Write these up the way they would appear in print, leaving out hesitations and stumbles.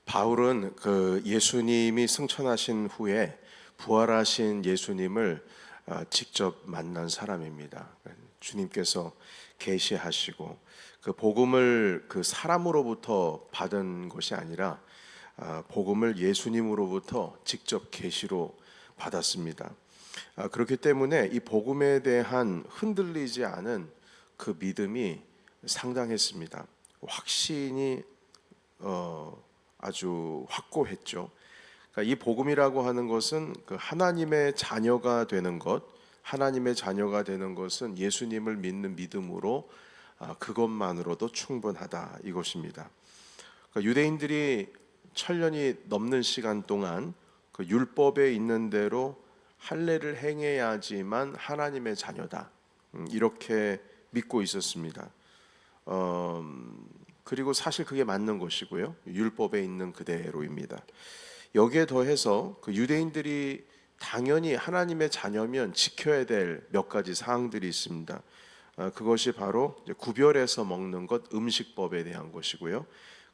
바울은 그 예수님이 승천하신 후에 부활하신 예수님을 직접 만난 사람입니다. 주님께서 계시하시고 그 복음을 그 사람으로부터 받은 것이 아니라 복음을 예수님으로부터 직접 계시로 받았습니다. 그렇기 때문에 이 복음에 대한 흔들리지 않은 그 믿음이 상당했습니다. 확신이 아주 확고했죠. 그러니까 이 복음이라고 하는 것은 그 하나님의 자녀가 되는 것, 하나님의 자녀가 되는 것은 예수님을 믿는 믿음으로 그것만으로도 충분하다 이것입니다. 그러니까 유대인들이 천년이 넘는 시간 동안 그 율법에 있는 대로 할례를 행해야지만 하나님의 자녀다 이렇게 믿고 있었습니다. 그리고 사실 그게 맞는 것이고요. 율법에 있는 그대로입니다. 여기에 더해서 그 유대인들이 당연히 하나님의 자녀면 지켜야 될 몇 가지 사항들이 있습니다. 그것이 바로 구별해서 먹는 것, 음식법에 대한 것이고요.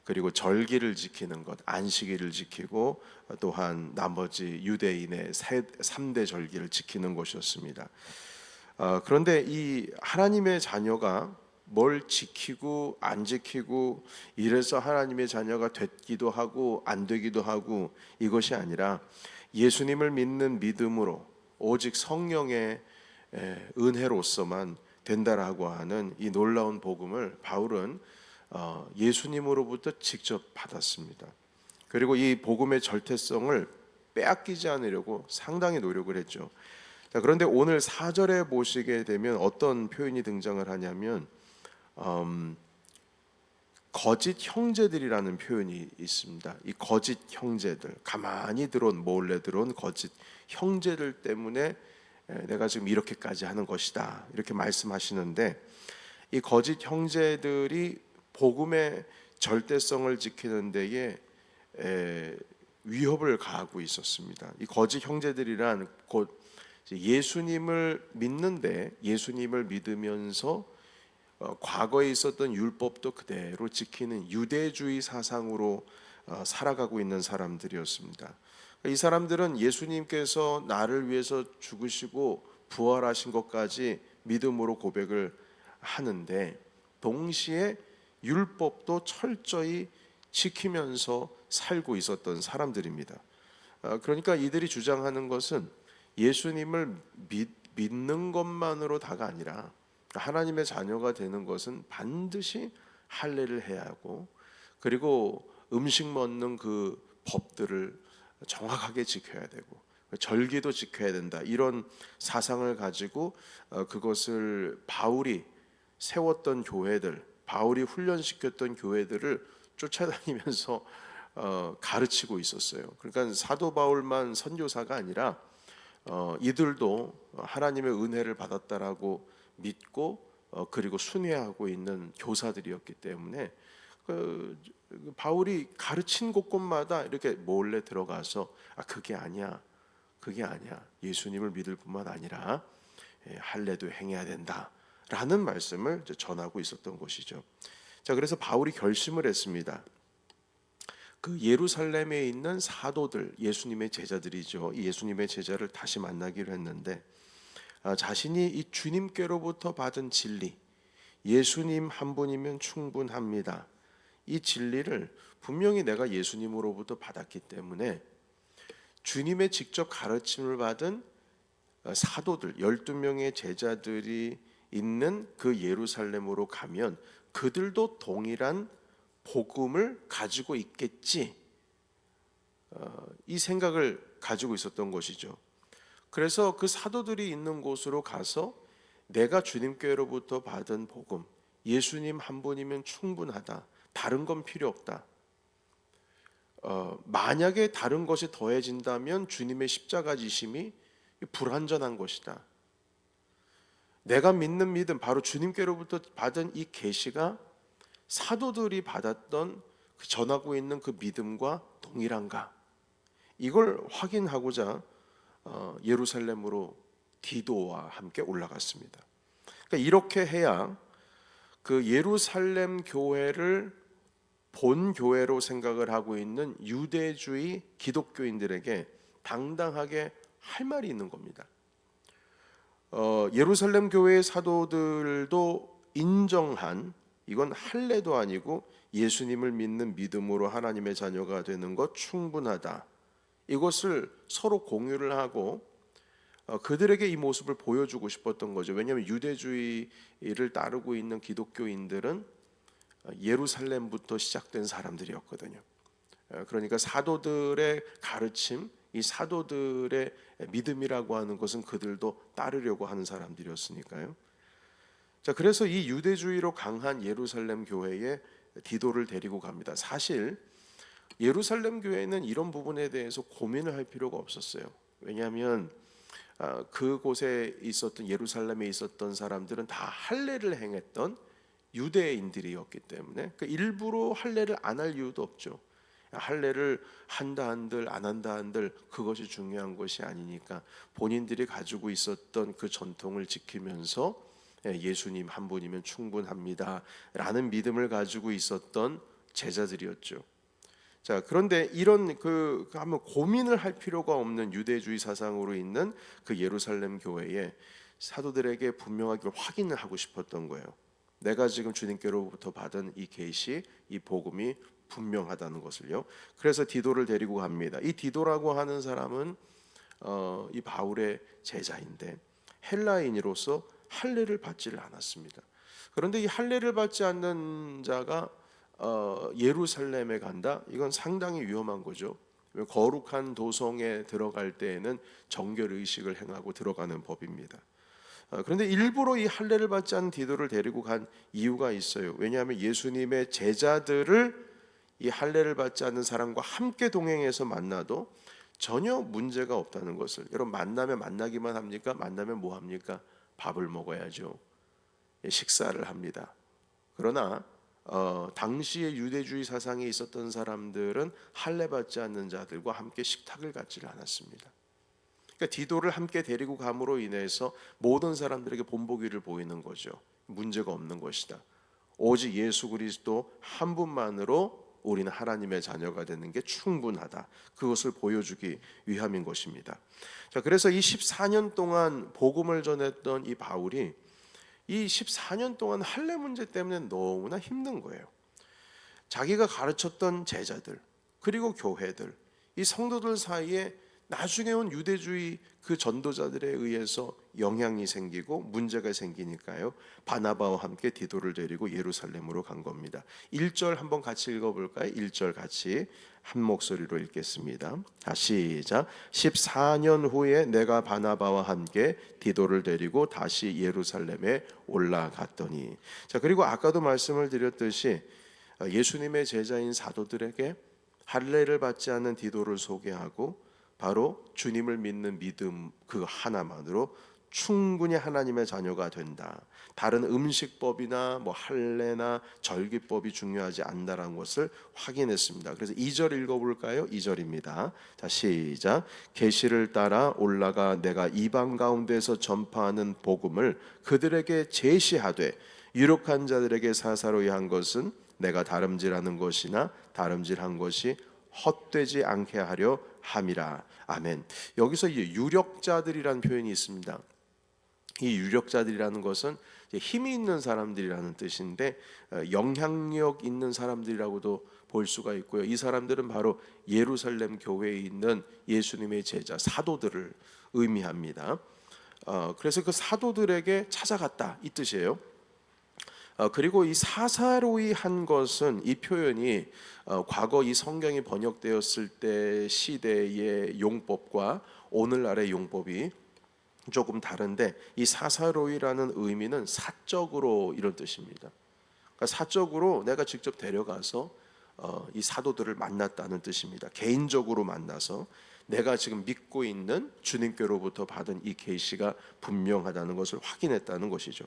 그리고 절기를 지키는 것, 안식일을 지키고 또한 나머지 유대인의 3대 절기를 지키는 것이었습니다. 그런데 이 하나님의 자녀가 뭘 지키고 안 지키고 이래서 하나님의 자녀가 됐기도 하고 안 되기도 하고 이것이 아니라 예수님을 믿는 믿음으로 오직 성령의 은혜로서만 된다라고 하는 이 놀라운 복음을 바울은 예수님으로부터 직접 받았습니다. 그리고 이 복음의 절대성을 빼앗기지 않으려고 상당히 노력을 했죠. 자, 그런데 오늘 4절에 보시게 되면 어떤 표현이 등장을 하냐면 거짓 형제들이라는 표현이 있습니다. 이 거짓 형제들, 가만히 들어온 몰래 들어온 거짓 형제들 때문에 내가 지금 이렇게까지 하는 것이다 이렇게 말씀하시는데, 이 거짓 형제들이 복음의 절대성을 지키는 데에 위협을 가하고 있었습니다. 이 거짓 형제들이란 곧 예수님을 믿는데 예수님을 믿으면서 과거에 있었던 율법도 그대로 지키는 유대주의 사상으로 살아가고 있는 사람들이었습니다. 이 사람들은 예수님께서 나를 위해서 죽으시고 부활하신 것까지 믿음으로 고백을 하는데 동시에 율법도 철저히 지키면서 살고 있었던 사람들입니다. 그러니까 이들이 주장하는 것은 예수님을 믿는 것만으로 다가 아니라 하나님의 자녀가 되는 것은 반드시 할례를 해야 하고, 그리고 음식 먹는 그 법들을 정확하게 지켜야 되고 절기도 지켜야 된다, 이런 사상을 가지고 그것을 바울이 세웠던 교회들, 바울이 훈련시켰던 교회들을 쫓아다니면서 가르치고 있었어요. 그러니까 사도 바울만 선교사가 아니라 이들도 하나님의 은혜를 받았다라고 믿고 그리고 순회하고 있는 교사들이었기 때문에 바울이 가르친 곳곳마다 이렇게 몰래 들어가서 그게 아니야, 그게 아니야, 예수님을 믿을 뿐만 아니라 할례도 행해야 된다라는 말씀을 전하고 있었던 것이죠. 자, 그래서 바울이 결심을 했습니다. 그 예루살렘에 있는 사도들, 예수님의 제자들이죠. 이 예수님의 제자를 다시 만나기로 했는데 자신이 이 주님께로부터 받은 진리, 예수님 한 분이면 충분합니다, 이 진리를 분명히 내가 예수님으로부터 받았기 때문에 주님의 직접 가르침을 받은 사도들 12명의 제자들이 있는 그 예루살렘으로 가면 그들도 동일한 복음을 가지고 있겠지, 이 생각을 가지고 있었던 것이죠. 그래서 그 사도들이 있는 곳으로 가서 내가 주님께로부터 받은 복음, 예수님 한 분이면 충분하다, 다른 건 필요 없다, 만약에 다른 것이 더해진다면 주님의 십자가 지심이 불완전한 것이다, 내가 믿는 믿음, 바로 주님께로부터 받은 이 계시가 사도들이 받았던 전하고 있는 그 믿음과 동일한가, 이걸 확인하고자 예루살렘으로 디도와 함께 올라갔습니다. 그러니까 이렇게 해야 그 예루살렘 교회를 본 교회로 생각을 하고 있는 유대주의 기독교인들에게 당당하게 할 말이 있는 겁니다. 예루살렘 교회의 사도들도 인정한, 이건 할례도 아니고 예수님을 믿는 믿음으로 하나님의 자녀가 되는 것 충분하다. 이것을 서로 공유를 하고 그들에게 이 모습을 보여주고 싶었던 거죠. 왜냐하면 유대주의를 따르고 있는 기독교인들은 예루살렘부터 시작된 사람들이었거든요. 그러니까 사도들의 가르침, 이 사도들의 믿음이라고 하는 것은 그들도 따르려고 하는 사람들이었으니까요. 자, 그래서 이 유대주의로 강한 예루살렘 교회에 디도를 데리고 갑니다. 사실 예루살렘 교회는 이런 부분에 대해서 고민을 할 필요가 없었어요. 왜냐하면 그곳에 있었던, 예루살렘에 있었던 사람들은 다 할례를 행했던 유대인들이었기 때문에 일부러 할례를 안 할 이유도 없죠. 할례를 한다 한들 안 한다 한들 그것이 중요한 것이 아니니까 본인들이 가지고 있었던 그 전통을 지키면서 예수님 한 분이면 충분합니다 라는 믿음을 가지고 있었던 제자들이었죠. 자, 그런데 이런 한번 고민을 할 필요가 없는 유대주의 사상으로 있는 그 예루살렘 교회에 사도들에게 분명하게 확인을 하고 싶었던 거예요. 내가 지금 주님께로부터 받은 이 계시, 이 복음이 분명하다는 것을요. 그래서 디도를 데리고 갑니다. 이 디도라고 하는 사람은 이 바울의 제자인데 헬라인으로서 할례를 받지를 않았습니다. 그런데 이 할례를 받지 않는 자가 예루살렘에 간다? 이건 상당히 위험한 거죠. 거룩한 도성에 들어갈 때에는 정결 의식을 행하고 들어가는 법입니다. 그런데 일부러 이 할례를 받지 않은 디도를 데리고 간 이유가 있어요. 왜냐하면 예수님의 제자들을 이 할례를 받지 않는 사람과 함께 동행해서 만나도 전혀 문제가 없다는 것을. 여러분, 만나면 만나기만 합니까? 만나면 뭐 합니까? 밥을 먹어야죠. 식사를 합니다. 그러나 당시의 유대주의 사상에 있었던 사람들은 할례 받지 않는 자들과 함께 식탁을 갖지를 않았습니다. 그러니까 디도를 함께 데리고 감으로 인해서 모든 사람들에게 본보기를 보이는 거죠. 문제가 없는 것이다. 오직 예수 그리스도 한 분만으로 우리는 하나님의 자녀가 되는 게 충분하다. 그것을 보여주기 위함인 것입니다. 자, 그래서 이 14년 동안 복음을 전했던 이 바울이 이 14년 동안 할례 문제 때문에 너무나 힘든 거예요. 자기가 가르쳤던 제자들, 그리고 교회들, 이 성도들 사이에 나중에 온 유대주의 그 전도자들에 의해서 영향이 생기고 문제가 생기니까요, 바나바와 함께 디도를 데리고 예루살렘으로 간 겁니다. 1절 한번 같이 읽어볼까요? 1절 같이 한 목소리로 읽겠습니다. 시작. 14년 후에 내가 바나바와 함께 디도를 데리고 다시 예루살렘에 올라갔더니. 자, 그리고 아까도 말씀을 드렸듯이 예수님의 제자인 사도들에게 할례를 받지 않는 디도를 소개하고 바로 주님을 믿는 믿음 그 하나만으로 충분히 하나님의 자녀가 된다. 다른 음식법이나 할례나 절기법이 중요하지 않다라는 것을 확인했습니다. 그래서 2절 읽어볼까요? 2절입니다. 자, 시작. 계시를 따라 올라가 내가 이방 가운데서 전파하는 복음을 그들에게 제시하되 유력한 자들에게 사사로이 한 것은 내가 다름질하는 것이나 다름질한 것이 헛되지 않게 하려 함이라. 아멘. 여기서 유력자들이라는 표현이 있습니다. 이 유력자들이라는 것은 힘이 있는 사람들이라는 뜻인데 영향력 있는 사람들이라고도 볼 수가 있고요. 이 사람들은 바로 예루살렘 교회에 있는 예수님의 제자 사도들을 의미합니다. 그래서 그 사도들에게 찾아갔다 이 뜻이에요. 그리고 이 사사로이 한 것은 이 표현이 과거 이 성경이 번역되었을 때 시대의 용법과 오늘날의 용법이 조금 다른데 이 사사로이라는 의미는 사적으로 이런 뜻입니다. 그러니까 사적으로 내가 직접 데려가서 이 사도들을 만났다는 뜻입니다. 개인적으로 만나서 내가 지금 믿고 있는 주님께로부터 받은 이 계시가 분명하다는 것을 확인했다는 것이죠.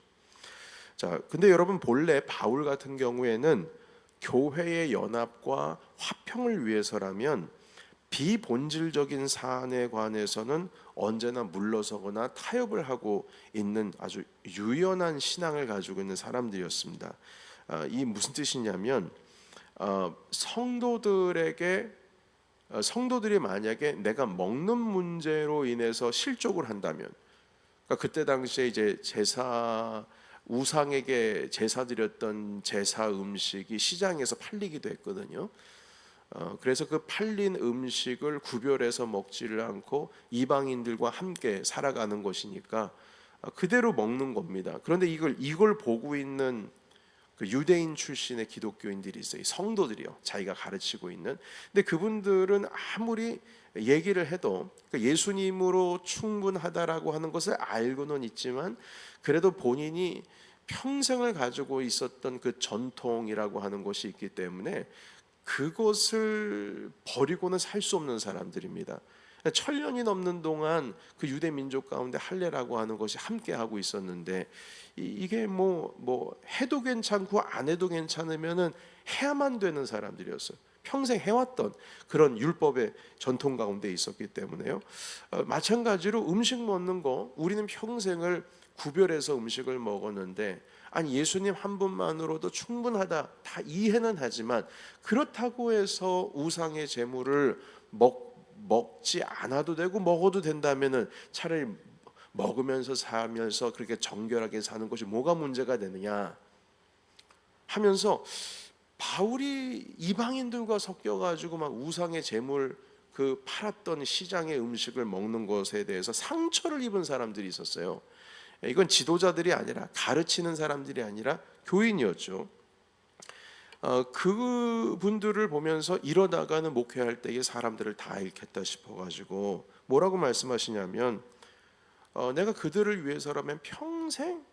자, 근데 여러분 본래 바울 같은 경우에는 교회의 연합과 화평을 위해서라면 비본질적인 사안에 관해서는 언제나 물러서거나 타협을 하고 있는 아주 유연한 신앙을 가지고 있는 사람들이었습니다. 이 무슨 뜻이냐면 성도들이 만약에 내가 먹는 문제로 인해서 실족을 한다면, 그러니까 그때 당시에 이제 우상에게 제사 드렸던 제사 음식이 시장에서 팔리기도 했거든요. 그래서 그 팔린 음식을 구별해서 먹지를 않고 이방인들과 함께 살아가는 것이니까 그대로 먹는 겁니다. 그런데 이걸 보고 있는 그 유대인 출신의 기독교인들이 있어요. 성도들이요. 자기가 가르치고 있는. 근데 그분들은 아무리 얘기를 해도 예수님으로 충분하다라고 하는 것을 알고는 있지만, 그래도 본인이 평생을 가지고 있었던 그 전통이라고 하는 것이 있기 때문에 그것을 버리고는 살 수 없는 사람들입니다. 천년이 넘는 동안 그 유대 민족 가운데 할례라고 하는 것이 함께 하고 있었는데, 이게 뭐 해도 괜찮고 안 해도 괜찮으면은 해야만 되는 사람들이었어요. 평생 해왔던 그런 율법의 전통 가운데 있었기 때문에요. 마찬가지로 음식 먹는 거, 우리는 평생을 구별해서 음식을 먹었는데, 아니 예수님 한 분만으로도 충분하다, 다 이해는 하지만 그렇다고 해서 우상의 제물을 먹지 않아도 되고 먹어도 된다면은 차라리 먹으면서 살면서 그렇게 정결하게 사는 것이 뭐가 문제가 되느냐 하면서, 바울이 이방인들과 섞여가지고 막 우상의 제물 그 팔았던 시장의 음식을 먹는 것에 대해서 상처를 입은 사람들이 있었어요. 이건 지도자들이 아니라, 가르치는 사람들이 아니라 교인이었죠. 그분들을 보면서 이러다가는 목회할 때에 사람들을 다 잃겠다 싶어가지고 뭐라고 말씀하시냐면, 내가 그들을 위해서라면 평생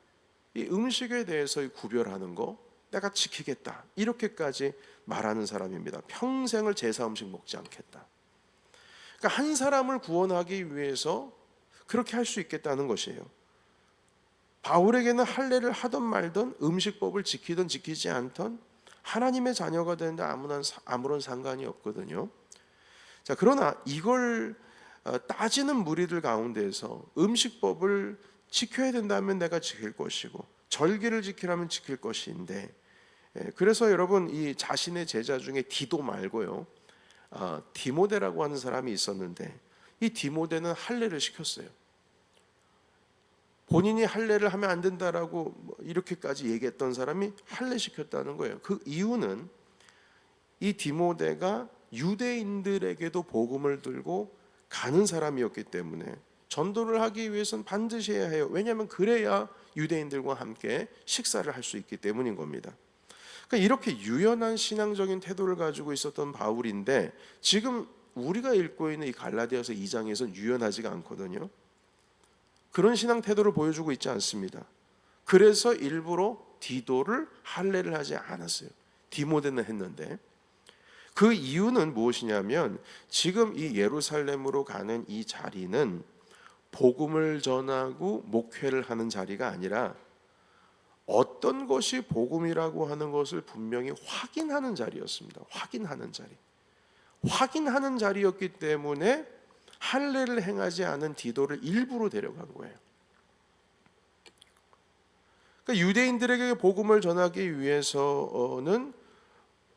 이 음식에 대해서 구별하는 거 내가 지키겠다, 이렇게까지 말하는 사람입니다. 평생을 제사 음식 먹지 않겠다. 그러니까 한 사람을 구원하기 위해서 그렇게 할 수 있겠다는 것이에요. 바울에게는 할례를 하던 말던, 음식법을 지키든 지키지 않던 하나님의 자녀가 되는데 아무런 상관이 없거든요. 자, 그러나 이걸 따지는 무리들 가운데서 음식법을 지켜야 된다면 내가 지킬 것이고, 절기를 지키라면 지킬 것인데, 그래서 여러분, 이 자신의 제자 중에 디도 말고요, 디모데라고 하는 사람이 있었는데, 이 디모데는 할례를 시켰어요. 본인이 할례를 하면 안 된다라고 이렇게까지 얘기했던 사람이 할례 시켰다는 거예요. 그 이유는 이 디모데가 유대인들에게도 복음을 들고 가는 사람이었기 때문에 전도를 하기 위해서는 반드시 해야 해요. 왜냐하면 그래야 유대인들과 함께 식사를 할 수 있기 때문인 겁니다. 그러니까 이렇게 유연한 신앙적인 태도를 가지고 있었던 바울인데, 지금 우리가 읽고 있는 이 갈라디아서 2장에서는 유연하지가 않거든요. 그런 신앙 태도를 보여주고 있지 않습니다. 그래서 일부러 디도를 할례를 하지 않았어요. 디모데는 했는데, 그 이유는 무엇이냐면, 지금 이 예루살렘으로 가는 이 자리는 복음을 전하고 목회를 하는 자리가 아니라 어떤 것이 복음이라고 하는 것을 분명히 확인하는 자리였습니다. 확인하는 자리였기 때문에 할례를 행하지 않은 디도를 일부러 데려간 거예요. 그러니까 유대인들에게 복음을 전하기 위해서는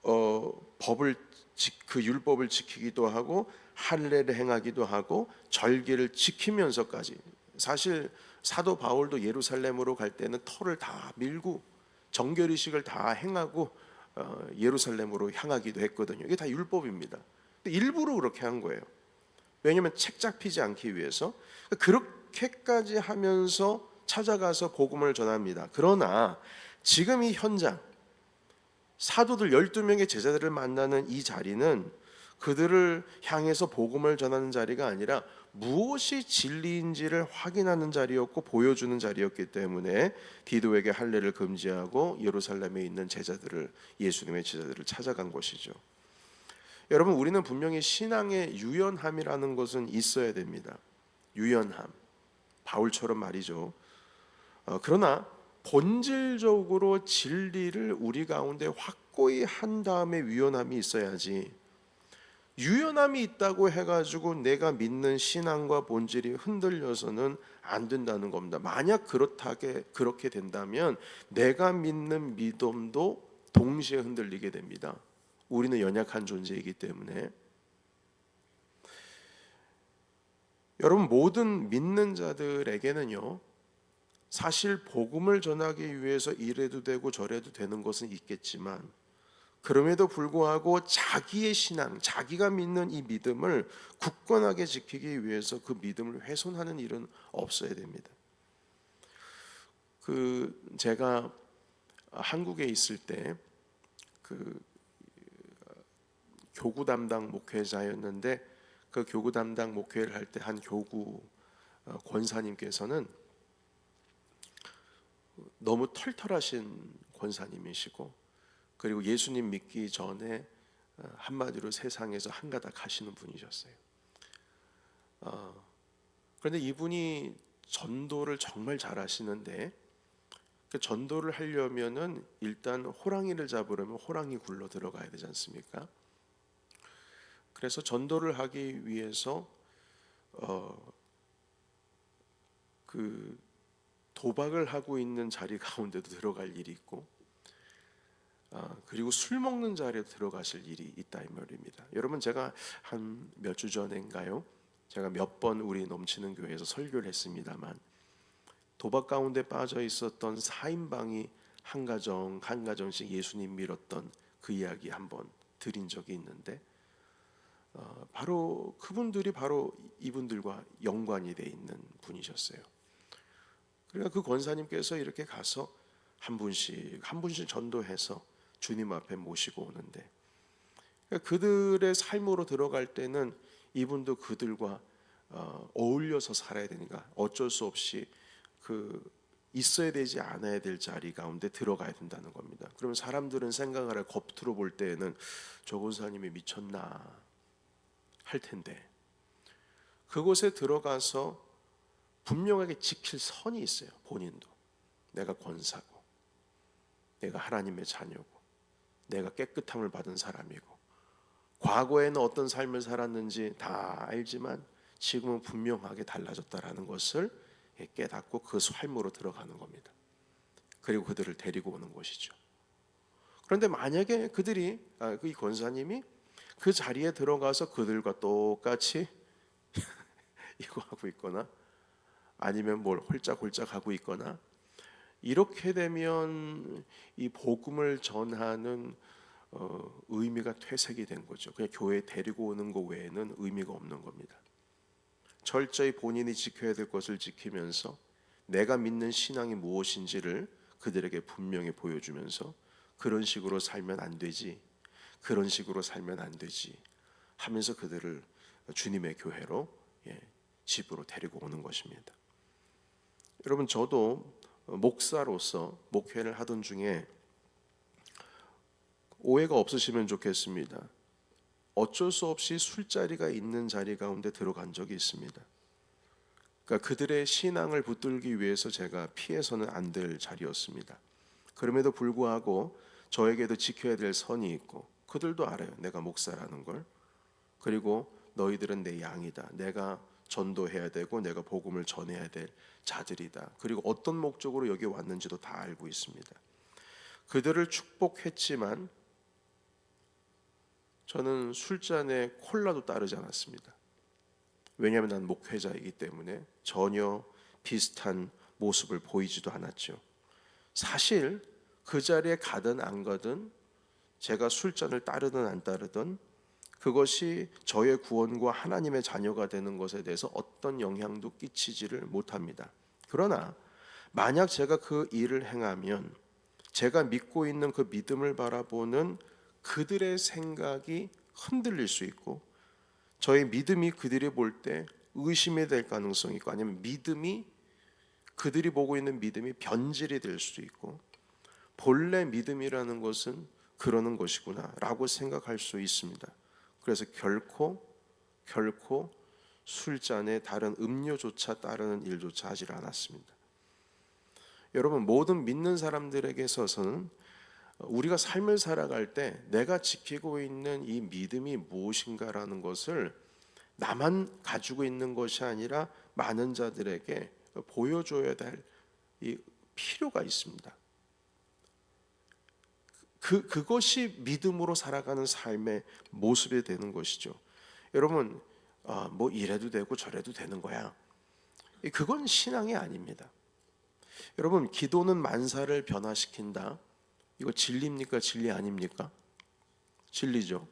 그 율법을 지키기도 하고 할례를 행하기도 하고 절기를 지키면서까지, 사실 사도 바울도 예루살렘으로 갈 때는 터를 다 밀고 정결의식을 다 행하고 예루살렘으로 향하기도 했거든요. 이게 다 율법입니다. 근데 일부러 그렇게 한 거예요. 왜냐하면 책 잡히지 않기 위해서. 그렇게까지 하면서 찾아가서 복음을 전합니다. 그러나 지금 이 현장, 사도들 12명의 제자들을 만나는 이 자리는 그들을 향해서 복음을 전하는 자리가 아니라 무엇이 진리인지를 확인하는 자리였고 보여주는 자리였기 때문에 디도에게 할례를 금지하고 예루살렘에 있는 예수님의 제자들을 찾아간 것이죠. 여러분, 우리는 분명히 신앙의 유연함이라는 것은 있어야 됩니다. 유연함, 바울처럼 말이죠. 그러나 본질적으로 진리를 우리 가운데 확고히 한 다음에 유연함이 있어야지, 유연함이 있다고 해가지고 내가 믿는 신앙과 본질이 흔들려서는 안 된다는 겁니다. 만약 그렇게 된다면 내가 믿는 믿음도 동시에 흔들리게 됩니다. 우리는 연약한 존재이기 때문에 여러분 모든 믿는 자들에게는요 사실 복음을 전하기 위해서 이래도 되고 저래도 되는 것은 있겠지만 그럼에도 불구하고 자기의 신앙, 자기가 믿는 이 믿음을 굳건하게 지키기 위해서 그 믿음을 훼손하는 일은 없어야 됩니다. 제가 한국에 있을 때 교구 담당 목회자였는데 그 교구 담당 목회를 할 때 한 교구 권사님께서는 너무 털털하신 권사님이시고 그리고 예수님 믿기 전에 한마디로 세상에서 한가닥 하시는 분이셨어요. 그런데 이분이 전도를 정말 잘 하시는데 그 전도를 하려면은 일단 호랑이를 잡으려면 호랑이 굴로 들어가야 되지 않습니까? 그래서 전도를 하기 위해서 도박을 하고 있는 자리 가운데도 들어갈 일이 있고 그리고 술 먹는 자리에 들어가실 일이 있다 이 말입니다. 여러분 제가 한 몇 주 전인가요? 제가 몇 번 우리 넘치는 교회에서 설교를 했습니다만 도박 가운데 빠져 있었던 4인방이 한 가정씩 예수님 믿었던 그 이야기 한번 드린 적이 있는데 바로 그분들이 바로 이분들과 연관이 돼 있는 분이셨어요. 그러니까 그 권사님께서 이렇게 가서 한 분씩 전도해서 주님 앞에 모시고 오는데 그러니까 그들의 삶으로 들어갈 때는 이분도 그들과 어울려서 살아야 되니까 어쩔 수 없이 있어야 되지 않아야 될 자리 가운데 들어가야 된다는 겁니다. 그러면 사람들은 생각을 겉으로 볼 때에는 저 권사님이 미쳤나 할 텐데 그곳에 들어가서 분명하게 지킬 선이 있어요. 본인도 내가 권사고 내가 하나님의 자녀고 내가 깨끗함을 받은 사람이고 과거에는 어떤 삶을 살았는지 다 알지만 지금은 분명하게 달라졌다라는 것을 깨닫고 그 삶으로 들어가는 겁니다. 그리고 그들을 데리고 오는 것이죠. 그런데 만약에 이 권사님이 그 자리에 들어가서 그들과 똑같이 이거 하고 있거나 아니면 뭘 홀짝홀짝 하고 있거나 이렇게 되면 이 복음을 전하는 의미가 퇴색이 된 거죠. 그냥 교회에 데리고 오는 것 외에는 의미가 없는 겁니다. 철저히 본인이 지켜야 될 것을 지키면서 내가 믿는 신앙이 무엇인지를 그들에게 분명히 보여주면서 그런 식으로 살면 안 되지, 그런 식으로 살면 안 되지 하면서 그들을 주님의 교회로 집으로 데리고 오는 것입니다. 여러분 저도 목사로서 목회를 하던 중에 오해가 없으시면 좋겠습니다. 어쩔 수 없이 술자리가 있는 자리 가운데 들어간 적이 있습니다. 그러니까 그들의 신앙을 붙들기 위해서 제가 피해서는 안 될 자리였습니다. 그럼에도 불구하고 저에게도 지켜야 될 선이 있고 그들도 알아요. 내가 목사라는 걸. 그리고 너희들은 내 양이다. 내가 전도해야 되고 내가 복음을 전해야 될 자들이다. 그리고 어떤 목적으로 여기 왔는지도 다 알고 있습니다. 그들을 축복했지만 저는 술잔에 콜라도 따르지 않았습니다. 왜냐하면 난 목회자이기 때문에 전혀 비슷한 모습을 보이지도 않았죠. 사실 그 자리에 가든 안 가든 제가 술잔을 따르든 안 따르든 그것이 저의 구원과 하나님의 자녀가 되는 것에 대해서 어떤 영향도 끼치지를 못합니다. 그러나 만약 제가 그 일을 행하면 제가 믿고 있는 그 믿음을 바라보는 그들의 생각이 흔들릴 수 있고 저의 믿음이 그들이 볼 때 의심이 될 가능성이 있고 아니면 그들이 보고 있는 믿음이 변질이 될 수도 있고 본래 믿음이라는 것은 그러는 것이구나 라고 생각할 수 있습니다. 그래서 결코 술잔에 다른 음료조차 따르는 일조차 하지 않았습니다. 여러분 모든 믿는 사람들에게 있어서는 우리가 삶을 살아갈 때 내가 지키고 있는 이 믿음이 무엇인가라는 것을 나만 가지고 있는 것이 아니라 많은 자들에게 보여줘야 될 이 필요가 있습니다. 그것이 믿음으로 살아가는 삶의 모습이 되는 것이죠. 여러분, 뭐 이래도 되고 저래도 되는 거야, 그건 신앙이 아닙니다. 여러분, 기도는 만사를 변화시킨다, 이거 진리입니까? 진리 아닙니까? 진리죠.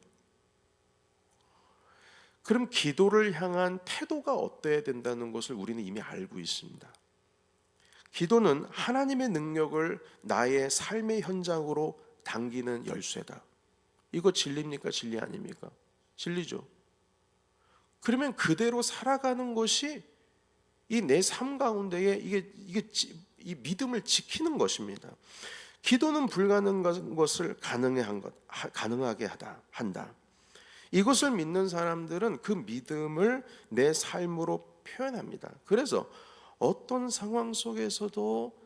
그럼 기도를 향한 태도가 어때야 된다는 것을 우리는 이미 알고 있습니다. 기도는 하나님의 능력을 나의 삶의 현장으로 당기는 열쇠다. 이거 진리입니까? 진리 아닙니까? 진리죠. 그러면 그대로 살아가는 것이 이 내 삶 가운데에 이 믿음을 지키는 것입니다. 기도는 불가능한 것을 가능하게 한다. 이것을 믿는 사람들은 그 믿음을 내 삶으로 표현합니다. 그래서 어떤 상황 속에서도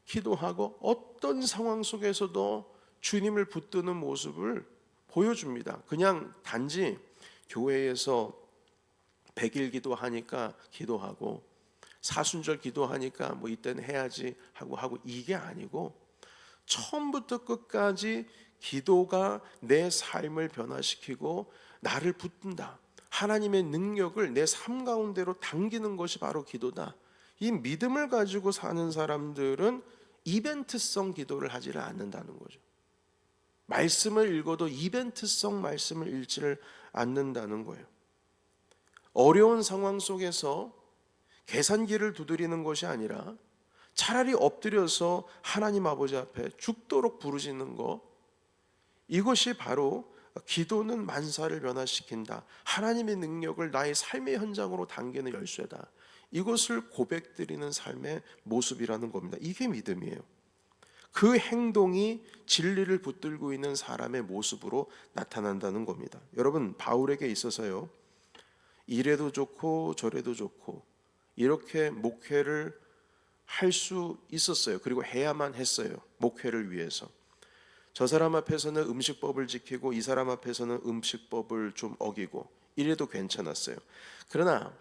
기도하고 어떤 상황 속에서도 주님을 붙드는 모습을 보여줍니다. 그냥 단지 교회에서 100일 기도하니까 기도하고 사순절 기도하니까 뭐 이때는 해야지 하고 이게 아니고, 처음부터 끝까지 기도가 내 삶을 변화시키고 나를 붙든다, 하나님의 능력을 내 삶 가운데로 당기는 것이 바로 기도다. 이 믿음을 가지고 사는 사람들은 이벤트성 기도를 하지를 않는다는 거죠. 말씀을 읽어도 이벤트성 말씀을 읽지를 않는다는 거예요. 어려운 상황 속에서 계산기를 두드리는 것이 아니라 차라리 엎드려서 하나님 아버지 앞에 죽도록 부르짖는 것, 이것이 바로 기도는 만사를 변화시킨다, 하나님의 능력을 나의 삶의 현장으로 당기는 열쇠다, 이것을 고백드리는 삶의 모습이라는 겁니다. 이게 믿음이에요. 그 행동이 진리를 붙들고 있는 사람의 모습으로 나타난다는 겁니다. 여러분, 바울에게 있어서요, 이래도 좋고 저래도 좋고 이렇게 목회를 할 수 있었어요. 그리고 해야만 했어요. 목회를 위해서. 저 사람 앞에서는 음식법을 지키고 이 사람 앞에서는 음식법을 좀 어기고 이래도 괜찮았어요. 그러나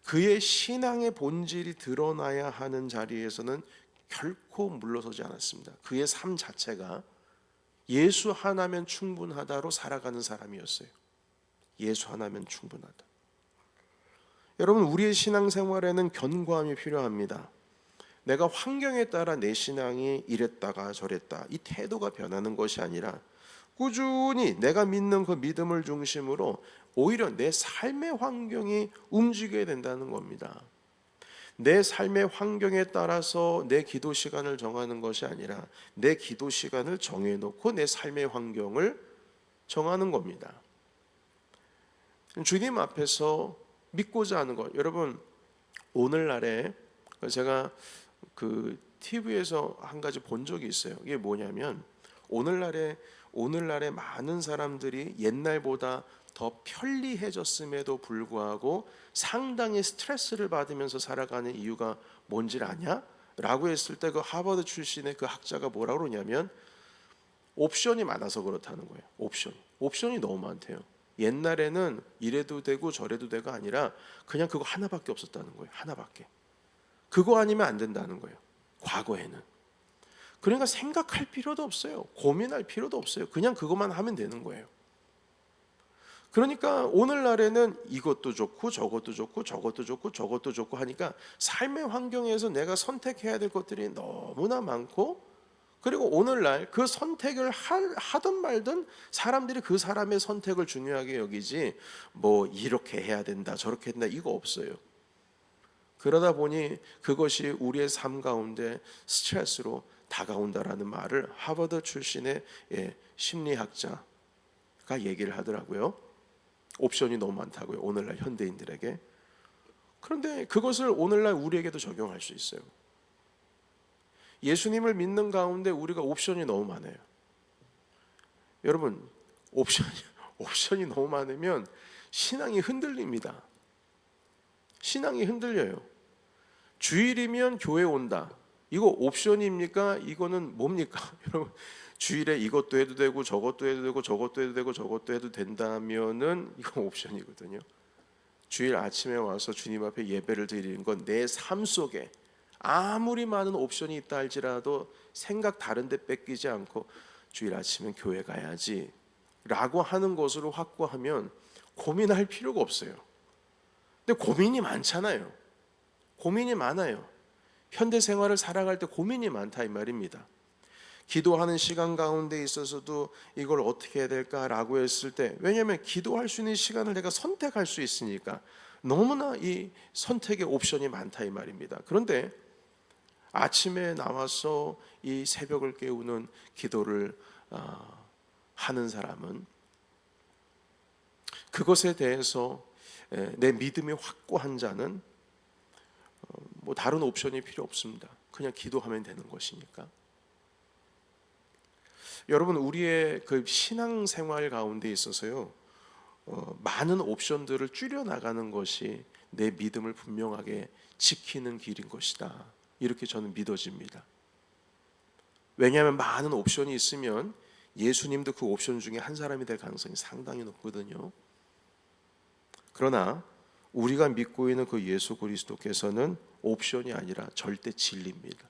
그의 신앙의 본질이 드러나야 하는 자리에서는 결코 물러서지 않았습니다. 그의 삶 자체가 예수 하나면 충분하다로 살아가는 사람이었어요. 예수 하나면 충분하다. 여러분, 우리의 신앙생활에는 견고함이 필요합니다. 내가 환경에 따라 내 신앙이 이랬다가 저랬다, 이 태도가 변하는 것이 아니라 꾸준히 내가 믿는 그 믿음을 중심으로 오히려 내 삶의 환경이 움직여야 된다는 겁니다. 내 삶의 환경에 따라서 내 기도 시간을 정하는 것이 아니라 내 기도 시간을 정해놓고 내 삶의 환경을 정하는 겁니다. 주님 앞에서 믿고자 하는 것, 여러분, 오늘날에 제가 그 TV에서 한 가지 본 적이 있어요. 이게 뭐냐면 오늘날에 많은 사람들이 옛날보다 더 편리해졌음에도 불구하고 상당히 스트레스를 받으면서 살아가는 이유가 뭔지를 아냐? 라고 했을 때 그 하버드 출신의 그 학자가 뭐라고 그러냐면 옵션이 많아서 그렇다는 거예요. 옵션이 너무 많대요. 옛날에는 이래도 되고 저래도 되고 아니라 그냥 그거 하나밖에 없었다는 거예요. 하나밖에. 그거 아니면 안 된다는 거예요. 과거에는. 그러니까 생각할 필요도 없어요. 고민할 필요도 없어요. 그냥 그것만 하면 되는 거예요. 그러니까 오늘날에는 이것도 좋고 저것도 좋고 저것도 좋고 저것도 좋고 하니까 삶의 환경에서 내가 선택해야 될 것들이 너무나 많고, 그리고 오늘날 그 선택을 하든 말든 사람들이 그 사람의 선택을 중요하게 여기지 뭐 이렇게 해야 된다 저렇게 된다 이거 없어요. 그러다 보니 그것이 우리의 삶 가운데 스트레스로 다가온다라는 말을 하버드 출신의 심리학자가 얘기를 하더라고요. 옵션이 너무 많다고요, 오늘날 현대인들에게. 그런데 그것을 오늘날 우리에게도 적용할 수 있어요. 예수님을 믿는 가운데 우리가 옵션이 너무 많아요. 여러분, 옵션이 너무 많으면 신앙이 흔들립니다. 신앙이 흔들려요. 주일이면 교회 온다, 이거 옵션입니까? 이거는 뭡니까? 여러분, 주일에 이것도 해도 되고 저것도 해도 되고 저것도 해도 되고 저것도 해도 된다면은 이건 옵션이거든요. 주일 아침에 와서 주님 앞에 예배를 드리는 건 내 삶 속에 아무리 많은 옵션이 있다 할지라도 생각 다른 데 뺏기지 않고 주일 아침엔 교회 가야지 라고 하는 것으로 확고하면 고민할 필요가 없어요. 근데 고민이 많잖아요. 고민이 많아요. 현대 생활을 살아갈 때 고민이 많다 이 말입니다. 기도하는 시간 가운데 있어서도 이걸 어떻게 해야 될까라고 했을 때, 왜냐하면 기도할 수 있는 시간을 내가 선택할 수 있으니까 너무나 이 선택의 옵션이 많다 이 말입니다. 그런데 아침에 나와서 이 새벽을 깨우는 기도를 하는 사람은 그것에 대해서 내 믿음이 확고한 자는 뭐 다른 옵션이 필요 없습니다. 그냥 기도하면 되는 것이니까. 여러분, 우리의 그 신앙생활 가운데 있어서요, 많은 옵션들을 줄여 나가는 것이 내 믿음을 분명하게 지키는 길인 것이다, 이렇게 저는 믿어집니다. 왜냐하면 많은 옵션이 있으면 예수님도 그 옵션 중에 한 사람이 될 가능성이 상당히 높거든요. 그러나 우리가 믿고 있는 그 예수 그리스도께서는 옵션이 아니라 절대 진리입니다.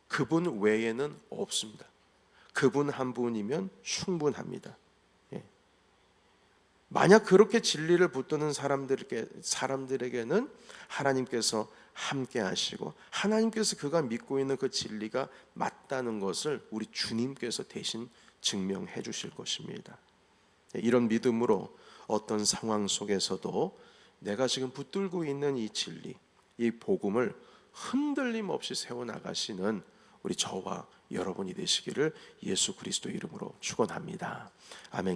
그분 외에는 없습니다. 그분 한 분이면 충분합니다. 만약 그렇게 진리를 붙드는 사람들에게는 하나님께서 함께 하시고, 하나님께서 그가 믿고 있는 그 진리가 맞다는 것을 우리 주님께서 대신 증명해 주실 것입니다. 이런 믿음으로 어떤 상황 속에서도 내가 지금 붙들고 있는 이 진리, 이 복음을 흔들림 없이 세워나가시는 우리 저와 여러분이 되시기를 예수 그리스도 이름으로 축원합니다. 아멘.